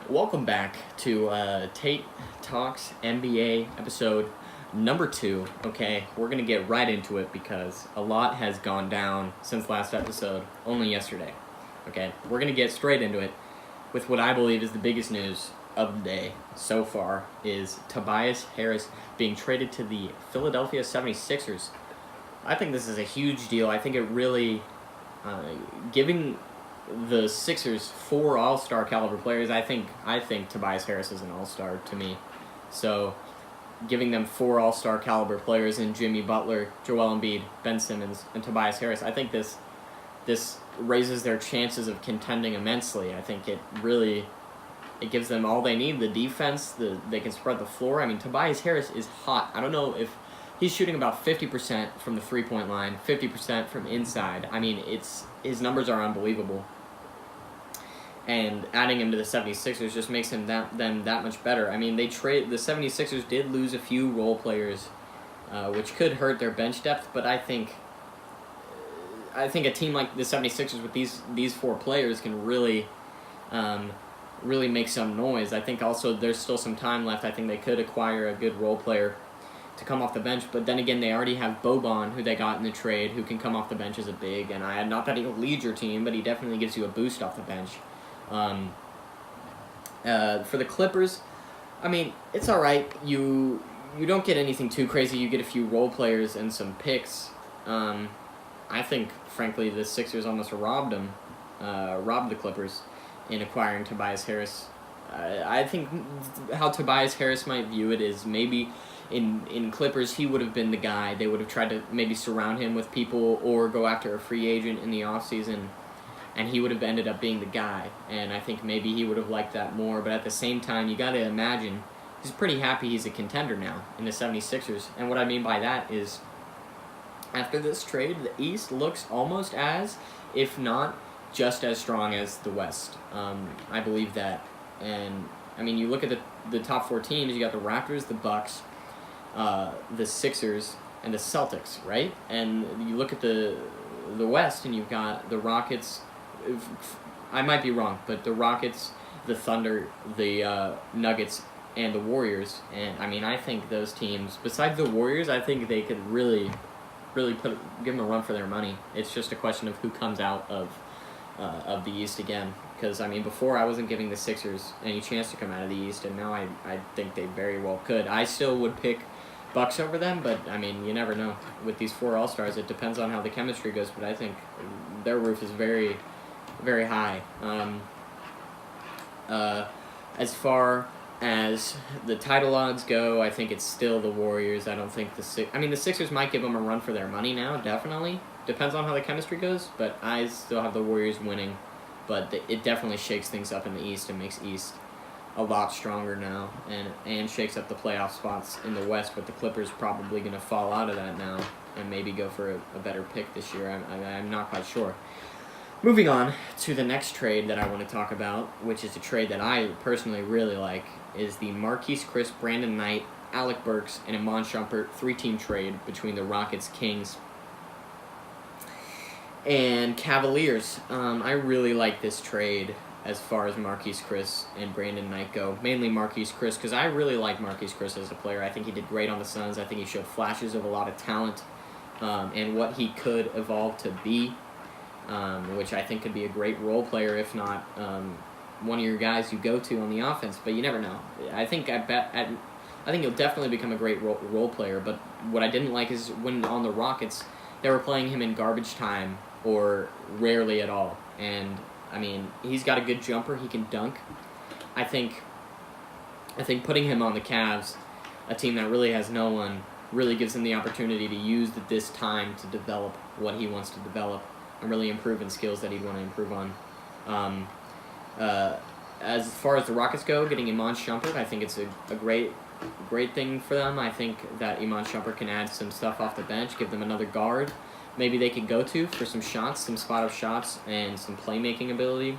Welcome back to Tate Talks NBA episode number 2. Okay, we're going to get right into it because a lot has gone down since last episode, only yesterday. Okay, we're going to get straight into it with what I believe is the biggest news of the day so far is Tobias Harris being traded to the Philadelphia 76ers. I think this is a huge deal. I think it really, giving the Sixers 4 all-star caliber players, I think Tobias Harris is an all-star to me. So giving them 4 all-star caliber players in Jimmy Butler, Joel Embiid, Ben Simmons, and Tobias Harris, I think this raises their chances of contending immensely. I think it gives them all they need. The defense, they can spread the floor. I mean, Tobias Harris is hot. I don't know if he's shooting about 50% from the three-point line, 50% from inside. I mean, his numbers are unbelievable. And adding him to the 76ers just makes them that much better. I mean, the 76ers did lose a few role players, which could hurt their bench depth, but I think a team like the 76ers with these 4 players can really make some noise. I think also there's still some time left. I think they could acquire a good role player to come off the bench, but then again, they already have Boban, who they got in the trade, who can come off the bench as a big, and not that he'll lead your team, but he definitely gives you a boost off the bench. For the Clippers, I mean, it's all right. You don't get anything too crazy. You get a few role players and some picks. I think, frankly, the Sixers almost robbed the Clippers in acquiring Tobias Harris. I think how Tobias Harris might view it is maybe in Clippers, he would have been the guy. They would have tried to maybe surround him with people or go after a free agent in the offseason, and he would have ended up being the guy. And I think maybe he would have liked that more. But at the same time, you got to imagine he's pretty happy he's a contender now in the 76ers. And what I mean by that is after this trade, the East looks almost as, if not just as strong as the West. I believe that. And, I mean, you look at the top 4 teams, you got the Raptors, the Bucks, the Sixers, and the Celtics, right? And you look at the West, and you've got the Rockets. I might be wrong, but the Rockets, the Thunder, the Nuggets, and the Warriors. And, I mean, I think those teams, besides the Warriors, I think they could really give them a run for their money. It's just a question of who comes out of the East again. Because, I mean, before I wasn't giving the Sixers any chance to come out of the East, and now I think they very well could. I still would pick Bucks over them, but, I mean, you never know. With these 4 All-Stars, it depends on how the chemistry goes, but I think their roof is very, very high. As far as the title odds go, I think it's still the Warriors. I don't think the Sixers might give them a run for their money now, definitely. Depends on how the chemistry goes, but I still have the Warriors winning. But it definitely shakes things up in the East and makes East a lot stronger now, and shakes up the playoff spots in the West, with the Clippers probably going to fall out of that now and maybe go for a better pick this year. I'm not quite sure. Moving on to the next trade that I want to talk about, which is a trade that I personally really like, is the Marquese Chriss, Brandon Knight, Alec Burks, and Iman Shumpert 3-team trade between the Rockets, Kings, and Cavaliers. I really like this trade as far as Marquese Chriss and Brandon Knight go. Mainly Marquese Chriss, because I really like Marquese Chriss as a player. I think he did great on the Suns. I think he showed flashes of a lot of talent and what he could evolve to be, which I think could be a great role player, if not one of your guys you go to on the offense. But you never know. I think he'll definitely become a great role player. But what I didn't like is when on the Rockets, they were playing him in garbage time or rarely at all. And, I mean, he's got a good jumper. He can dunk. I think putting him on the Cavs, a team that really has no one, really gives him the opportunity to use this time to develop what he wants to develop and really improve in skills that he'd want to improve on. As far as the Rockets go, getting Iman Shumpert, I think it's a great thing for them. I think that Iman Shumpert can add some stuff off the bench, give them another guard maybe they could go to for some shots, some spot-up shots, and some playmaking ability.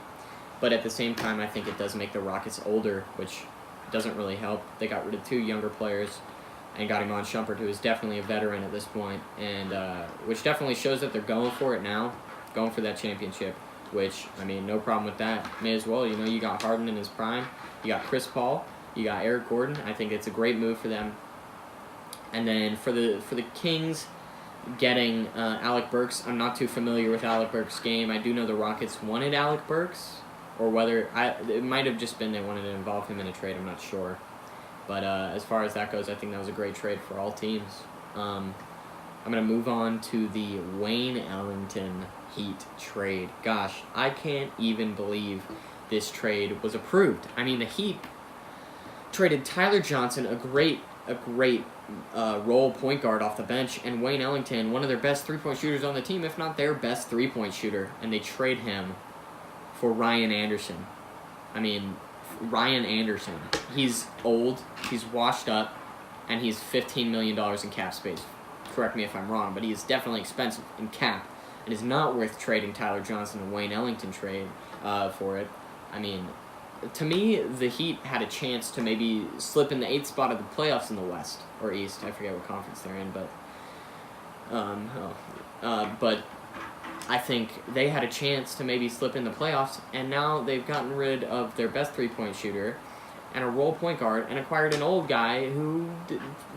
But at the same time, I think it does make the Rockets older, which doesn't really help. They got rid of 2 younger players and got Iman Shumpert, who is definitely a veteran at this point, and which definitely shows that they're going for it now, going for that championship. which, I mean, no problem with that. May as well. You know, you got Harden in his prime. You got Chris Paul. You got Eric Gordon. I think it's a great move for them. And then for the Kings, getting Alec Burks. I'm not too familiar with Alec Burks' game. I do know the Rockets wanted Alec Burks, or whether it might have just been they wanted to involve him in a trade. I'm not sure. But as far as that goes, I think that was a great trade for all teams. I'm going to move on to the Wayne Ellington Heat trade. Gosh, I can't even believe this trade was approved. I mean, the Heat traded Tyler Johnson, a great role point guard off the bench, and Wayne Ellington, one of their best three-point shooters on the team, if not their best three-point shooter, and they trade him for Ryan Anderson. I mean, Ryan Anderson. He's old, he's washed up, and he's $15 million in cap space. Correct me if I'm wrong, but he is definitely expensive in cap, and is not worth trading Tyler Johnson and Wayne Ellington trade for it. I mean, to me, the Heat had a chance to maybe slip in the 8th spot of the playoffs in the West or East. I forget what conference they're in, but I think they had a chance to maybe slip in the playoffs, and now they've gotten rid of their best three-point shooter and a role point guard and acquired an old guy who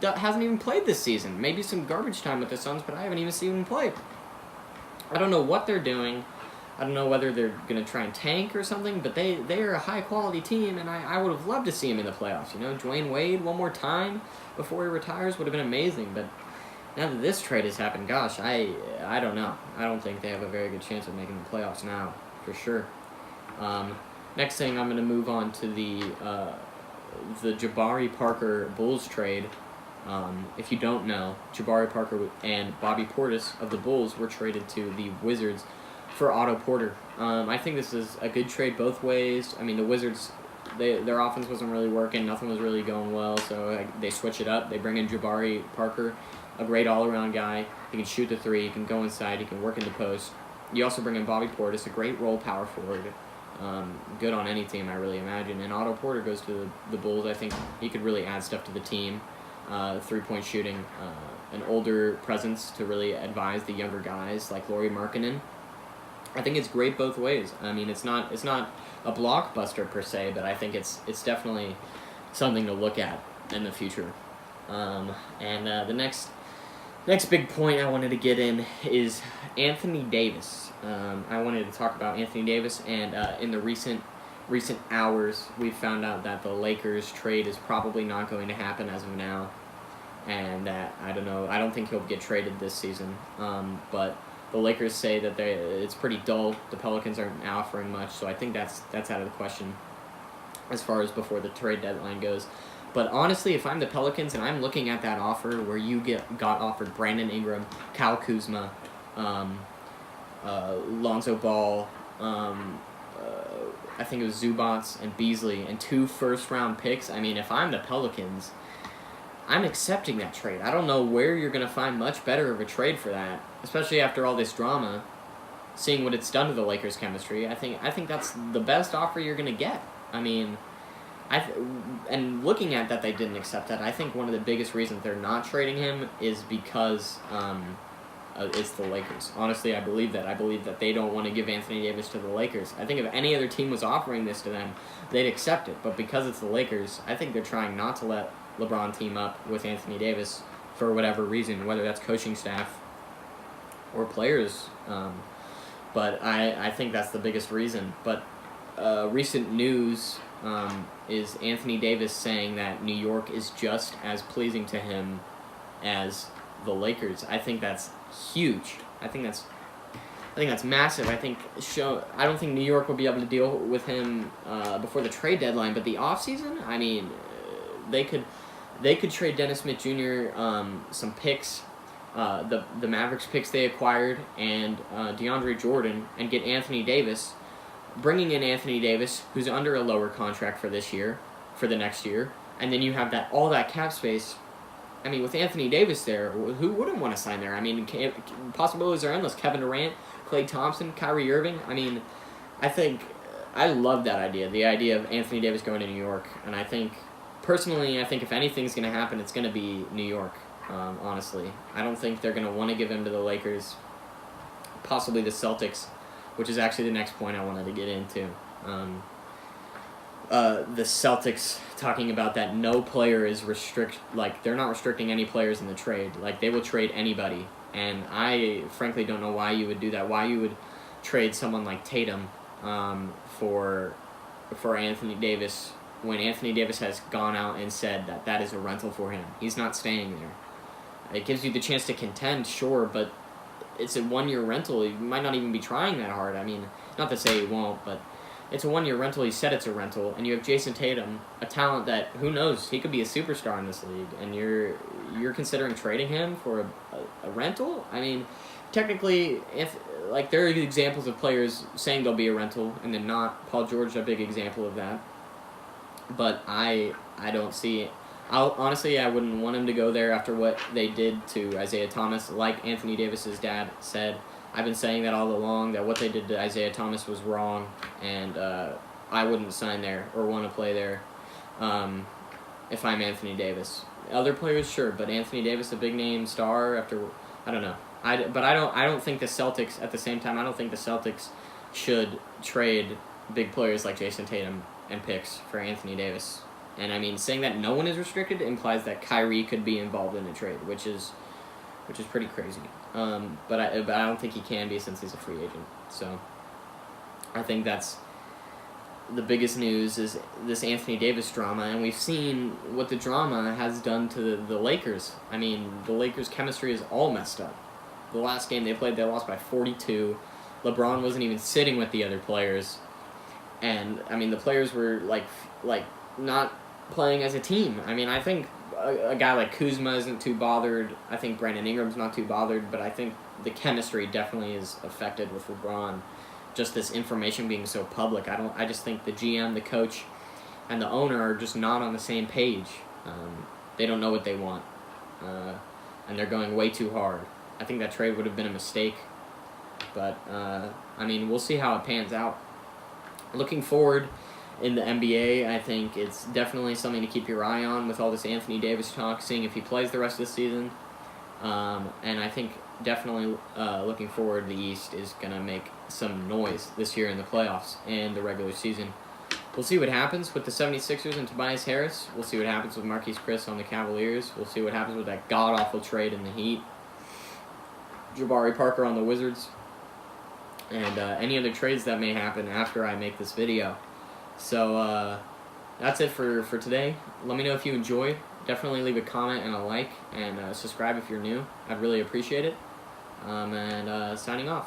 hasn't even played this season. Maybe some garbage time with the Suns, but I haven't even seen him play. I don't know what they're doing. I don't know whether they're going to try and tank or something, but they are a high-quality team, and I would have loved to see him in the playoffs. You know, Dwayne Wade one more time before he retires would have been amazing, but now that this trade has happened, gosh, I don't know. I don't think they have a very good chance of making the playoffs now, for sure. Next thing, I'm going to move on to the Jabari Parker Bulls trade. If you don't know, Jabari Parker and Bobby Portis of the Bulls were traded to the Wizards for Otto Porter. I think this is a good trade both ways. I mean, the Wizards, their offense wasn't really working. Nothing was really going well, so they switch it up. They bring in Jabari Parker, a great all-around guy. He can shoot the three. He can go inside. He can work in the post. You also bring in Bobby Portis, a great role power forward. Good on any team, I really imagine. And Otto Porter goes to the Bulls. I think he could really add stuff to the team. Three-point shooting, an older presence to really advise the younger guys like Lauri Markkanen. I think it's great both ways. I mean, it's not a blockbuster per se, but I think it's definitely something to look at in the future. The next big point I wanted to get in is Anthony Davis. I wanted to talk about Anthony Davis, and in the recent hours, we found out that the Lakers trade is probably not going to happen as of now, and that I don't think he'll get traded this season. But the Lakers say that it's pretty dull. The Pelicans aren't offering much, so I think that's out of the question as far as before the trade deadline goes. But honestly, if I'm the Pelicans and I'm looking at that offer where you got offered Brandon Ingram, Kyle Kuzma, Lonzo Ball, I think it was Zubats and Beasley, and 2 first-round picks, I mean, if I'm the Pelicans, I'm accepting that trade. I don't know where you're going to find much better of a trade for that, especially after all this drama, seeing what it's done to the Lakers' chemistry. I think that's the best offer you're going to get. I mean, and looking at that they didn't accept that, I think one of the biggest reasons they're not trading him is because it's the Lakers. Honestly, I believe that. I believe that they don't want to give Anthony Davis to the Lakers. I think if any other team was offering this to them, they'd accept it. But because it's the Lakers, I think they're trying not to let LeBron team up with Anthony Davis for whatever reason, whether that's coaching staff or players. But I think that's the biggest reason. But recent news is Anthony Davis saying that New York is just as pleasing to him as the Lakers. I think that's huge. I think that's massive. I don't think New York will be able to deal with him before the trade deadline, but the offseason, I mean, they could trade Dennis Smith Jr. Some picks, the Mavericks picks they acquired, and DeAndre Jordan, and get Anthony Davis. Bringing in Anthony Davis, who's under a lower contract for the next year, and then you have all that cap space. I mean, with Anthony Davis there, who wouldn't want to sign there? I mean, possibilities are endless. Kevin Durant, Klay Thompson, Kyrie Irving. I mean, I love that idea, the idea of Anthony Davis going to New York. And personally, if anything's going to happen, it's going to be New York, honestly. I don't think they're going to want to give him to the Lakers, possibly the Celtics. which is actually the next point I wanted to get into. The Celtics talking about that no player is they're not restricting any players in the trade. Like, they will trade anybody. And I frankly don't know why you would do that. Why you would trade someone like Tatum for Anthony Davis when Anthony Davis has gone out and said that is a rental for him. He's not staying there. It gives you the chance to contend, sure, but it's a 1-year rental. You might not even be trying that hard. I mean, not to say he won't, but it's a 1-year rental. He said it's a rental, and you have Jason Tatum, a talent that, who knows, he could be a superstar in this league, and you're considering trading him for a rental? I mean, technically, there are examples of players saying they'll be a rental and then not. Paul George is a big example of that. But I don't see it. Honestly, I wouldn't want him to go there after what they did to Isaiah Thomas. Like Anthony Davis's dad said, I've been saying that all along, that what they did to Isaiah Thomas was wrong, and I wouldn't sign there or want to play there if I'm Anthony Davis. Other players, sure, but Anthony Davis, a big-name star, I don't know. I don't think the Celtics, at the same time, I don't think the Celtics should trade big players like Jason Tatum and picks for Anthony Davis. And I mean, saying that no one is restricted implies that Kyrie could be involved in a trade, which is pretty crazy. But I don't think he can be since he's a free agent. So I think that's the biggest news is this Anthony Davis drama, and we've seen what the drama has done to the Lakers. I mean, the Lakers' chemistry is all messed up. The last game they played, they lost by 42. LeBron wasn't even sitting with the other players. And, I mean, the players were, like not playing as a team. I mean, I think a guy like Kuzma isn't too bothered. I think Brandon Ingram's not too bothered. But I think the chemistry definitely is affected with LeBron. Just this information being so public. I just think the GM, the coach, and the owner are just not on the same page. They don't know what they want. And they're going way too hard. I think that trade would have been a mistake. But, I mean, we'll see how it pans out. Looking forward in the NBA, I think it's definitely something to keep your eye on with all this Anthony Davis talk, seeing if he plays the rest of the season. And I think definitely looking forward, the East is going to make some noise this year in the playoffs and the regular season. We'll see what happens with the 76ers and Tobias Harris. We'll see what happens with Marquise Chris on the Cavaliers. We'll see what happens with that god-awful trade in the Heat. Jabari Parker on the Wizards. And any other trades that may happen after I make this video. So that's it for today. Let me know if you enjoyed. Definitely leave a comment and a like, and subscribe if you're new. I'd really appreciate it. And signing off.